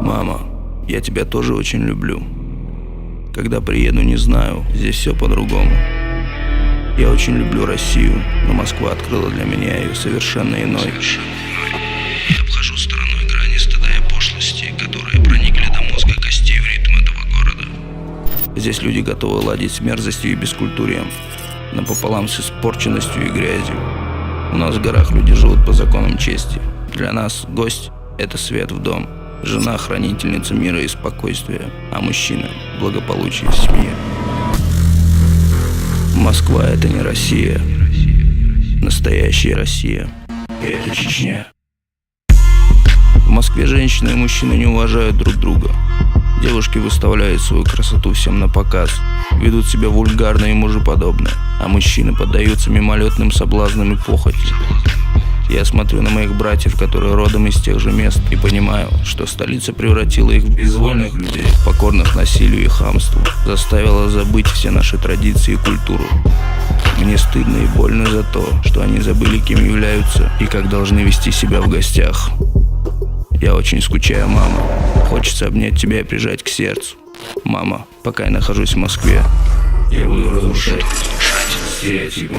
Мама, я тебя тоже очень люблю. Когда приеду, не знаю, здесь все по-другому. Я очень люблю Россию, но Москва открыла для меня ее совершенно иной. Я обхожу стороной грани стыда и пошлости, которые проникли до мозга костей в ритм этого города. Здесь люди готовы ладить с мерзостью и бескультурием, напополам с испорченностью и грязью. У нас в горах люди живут по законам чести. Для нас гость – это свет в дом, жена – хранительница мира и спокойствия, а мужчина – благополучие в семье. Москва – это не Россия. Настоящая Россия – это Чечня. В Москве женщины и мужчины не уважают друг друга. Девушки выставляют свою красоту всем на показ, ведут себя вульгарно и мужеподобно, а мужчины поддаются мимолетным соблазнам и похоти. Я смотрю на моих братьев, которые родом из тех же мест, и понимаю, что столица превратила их в безвольных людей, покорных насилию и хамству, заставила забыть все наши традиции и культуру. Мне стыдно и больно за то, что они забыли, кем являются и как должны вести себя в гостях. Я очень скучаю, мама. Хочется обнять тебя и прижать к сердцу. Мама, пока я нахожусь в Москве, я буду разрушать стереотипы.